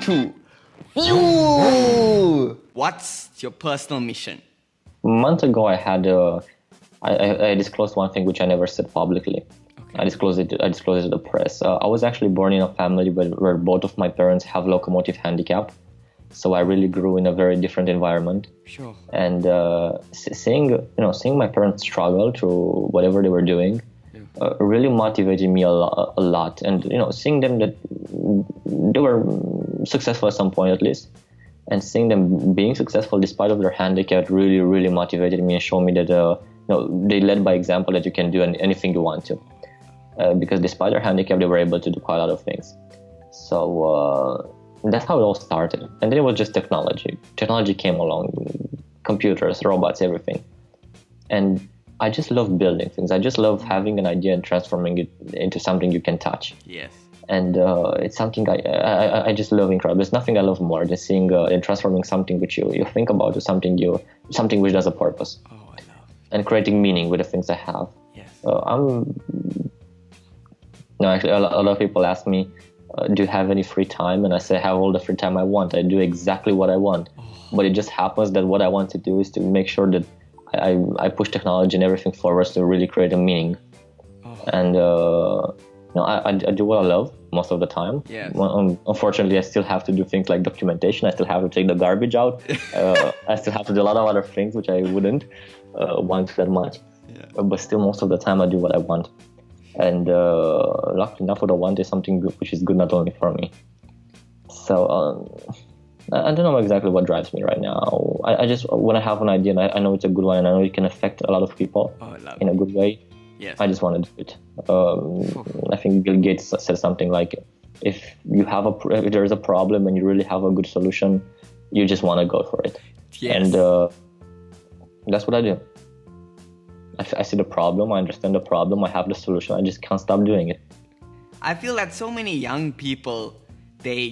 to. Ooh! What's your personal mission? A month ago, I disclosed one thing which I never said publicly. Okay. I disclosed it to the press. I was actually born in a family where both of my parents have locomotive handicap. So I really grew in a very different environment. Sure. And seeing my parents struggle through whatever they were doing really motivated me a lot. And seeing them that they were successful at some point at least, and seeing them being successful despite of their handicap really, really motivated me and showed me that they led by example that you can do anything you want to. Because despite their handicap, they were able to do quite a lot of things. So that's how it all started. And then it was just technology. Technology came along, computers, robots, everything. And I just love building things. I just love having an idea and transforming it into something you can touch. Yes. And it's something I just love incredible. There's nothing I love more than seeing and transforming something which you think about to something which does a purpose. Oh, I love. And creating meaning with the things I have. Yes. Actually, a lot of people ask me, do you have any free time? And I say, I have all the free time I want. I do exactly what I want. Oh. But it just happens that what I want to do is to make sure that I push technology and everything forward to really create a meaning. Oh. And I do what I love most of the time. Yes. Unfortunately, I still have to do things like documentation. I still have to take the garbage out. I still have to do a lot of other things which I wouldn't want that much. Yeah. But still, most of the time, I do what I want. And luckily enough, what I want is something good, which is good not only for me. So I don't know exactly what drives me right now. I just, when I have an idea and I know it's a good one and I know it can affect a lot of people in a good way, yes. I just want to do it. I think Bill Gates said something like, if there's a problem and you really have a good solution, you just want to go for it. Yes. And that's what I do. I see the problem, I understand the problem, I have the solution, I just can't stop doing it. I feel that so many young people, they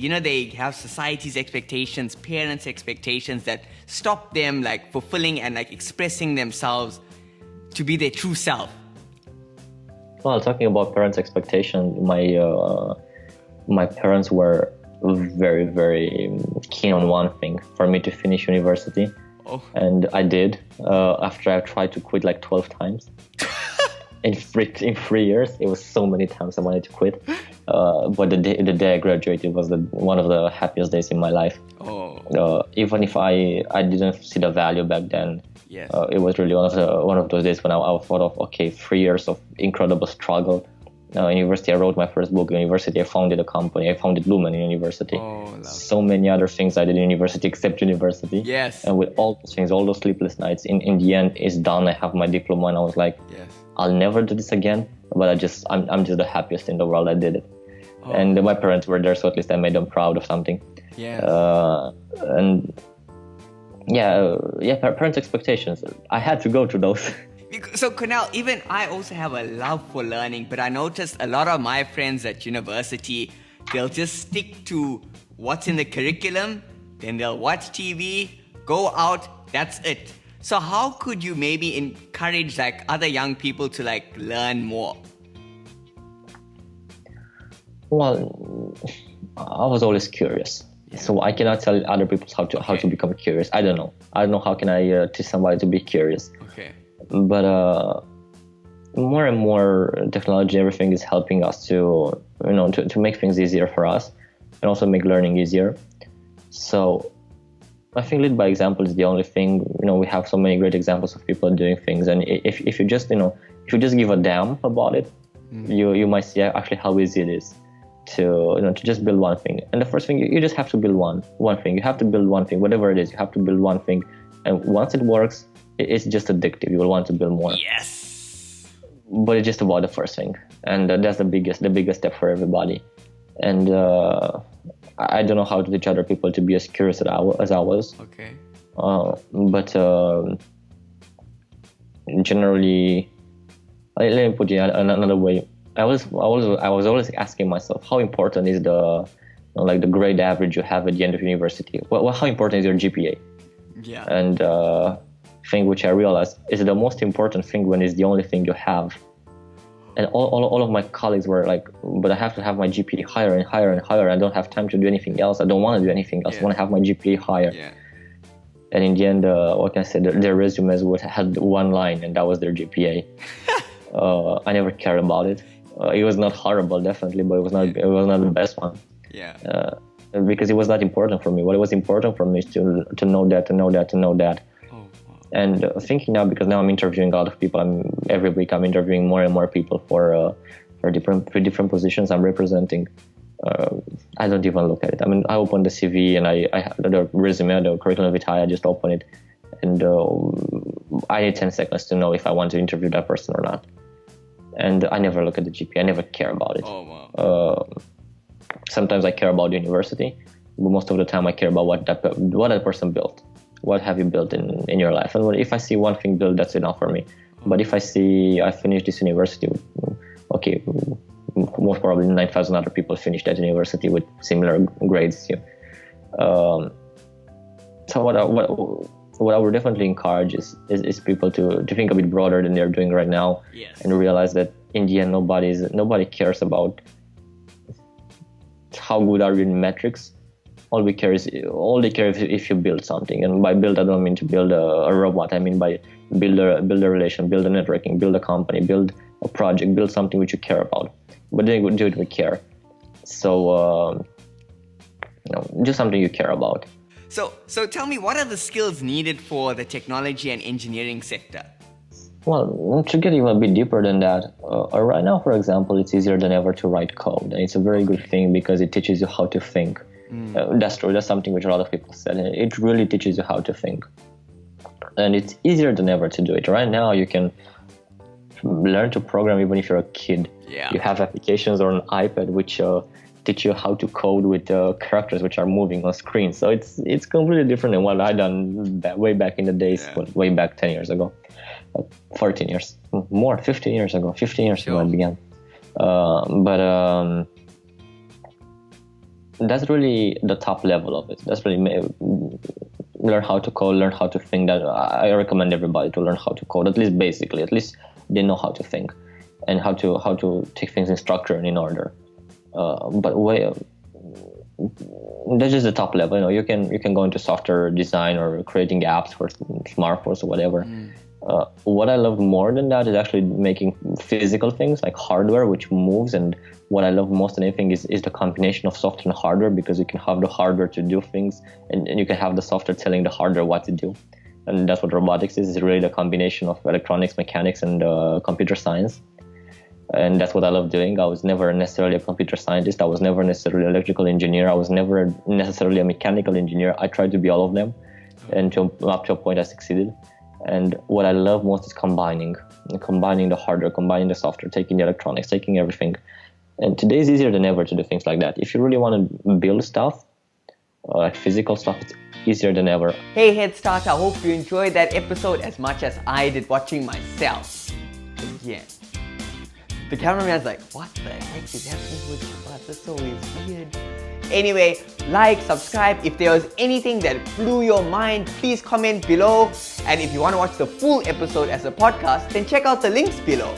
have society's expectations, parents' expectations that stop them like fulfilling and like expressing themselves to be their true self. Well, talking about parents' expectations, my parents were very, very keen on one thing, for me to finish university. Oh. And I did, after I tried to quit like 12 times. in 3 years, it was so many times I wanted to quit. But the day I graduated was one of the happiest days in my life. Oh. Even if I didn't see the value back then, yes. It was really one of those days when I thought of, okay, 3 years of incredible struggle. In university, I wrote my first book. In university, I founded a company. I founded Lumen in university. Oh, so many other things I did in university except university. Yes. And with all those things, all those sleepless nights, in the end, it's done. I have my diploma, and I was like, yes. I'll never do this again. But I'm just the happiest in the world. I did it. Oh. And my parents were there, so at least I made them proud of something. Yes. Parents' expectations. I had to go through those. So Cornel, even I also have a love for learning, but I noticed a lot of my friends at university, they'll just stick to what's in the curriculum, then they'll watch TV, go out, that's it. So how could you maybe encourage like other young people to like learn more? Well, I was always curious. Yeah. So I cannot tell other people how to become curious. I don't know how can I teach somebody to be curious. Okay. But more and more technology, everything is helping us to make things easier for us and also make learning easier. So I think lead by example is the only thing. We have so many great examples of people doing things, and if you just give a damn about it, you might see actually how easy it is to just build one thing. And the first thing, you just have to build one thing. You have to build one thing, whatever it is. You have to build one thing, and once it works, it's just addictive. You will want to build more. Yes. But it's just about the first thing, and that's the biggest step for everybody. And I don't know how to teach other people to be as curious as I was. Okay. But generally, let me put it another way. I was always asking myself, how important is the grade average you have at the end of university? Well, how important is your GPA? Yeah. And thing which I realized is the most important thing when it's the only thing you have. And all of my colleagues were like, but I have to have my GPA higher and higher and higher. I don't have time to do anything else. I don't want to do anything else. I want to have my GPA higher. Yeah. And in the end, what can I say? Their resumes had one line, and that was their GPA. I never cared about it. It was not horrible, definitely, but it was not the best one. Yeah. Because it was not important for me. What was important for me is to know that. Oh, wow. And thinking now, because now I'm interviewing a lot of people. Every week I'm interviewing more and more people for different positions I'm representing. I don't even look at it. I mean, I open the CV and I have the resume, the curriculum vitae. I just open it, and I need 10 seconds to know if I want to interview that person or not. And I never look at the GPA. I never care about it. Oh, wow. Sometimes I care about the university, but most of the time I care about what that person built. What have you built in your life? And if I see one thing built, that's enough for me. But if I see I finished this university, okay, most probably 9,000 other people finished that university with similar grades. So what I would definitely encourage is people to think a bit broader than they're doing right now. Yes. And realize that in the end nobody cares about how good are you in metrics. All they care is if you build something. And by build, I don't mean to build a robot. I mean by build a relation, build a networking, build a company, build a project, build something which you care about. But then do it with care. So do something you care about. So tell me, what are the skills needed for the technology and engineering sector? Well, to get even a bit deeper than that, right now, for example, it's easier than ever to write code. And it's a very good thing because it teaches you how to think. That's true. That's something which a lot of people said. And it really teaches you how to think. And it's easier than ever to do it. Right now, you can learn to program even if you're a kid. Yeah. You have applications on an iPad which teach you how to code with characters which are moving on screen. So it's completely different than what I done way back in the days, way back 10 years ago, 14 years, more, 15 years ago. 15 years ago I began. But that's really the top level of it. That's really learn how to code, learn how to think. That I recommend everybody to learn how to code, at least basically. At least they know how to think and how to take things in structure and in order. But that's just the top level. You can go into software design or creating apps for smartphones or whatever. What I love more than that is actually making physical things like hardware which moves. And what I love most than anything is the combination of software and hardware, because you can have the hardware to do things and you can have the software telling the hardware what to do. And that's what robotics is really the combination of electronics, mechanics, and computer science. And that's what I love doing. I was never necessarily a computer scientist. I was never necessarily an electrical engineer. I was never necessarily a mechanical engineer. I tried to be all of them. And up to a point I succeeded. And what I love most is combining the hardware, combining the software, taking the electronics, taking everything. And today is easier than ever to do things like that. If you really want to build stuff, like physical stuff, it's easier than ever. Hey Head Start, I hope you enjoyed that episode as much as I did watching myself. Again. The cameraman's like, what the heck is happening with Shivad? This show is weird. Anyway, like, subscribe. If there was anything that blew your mind, please comment below. And if you want to watch the full episode as a podcast, then check out the links below.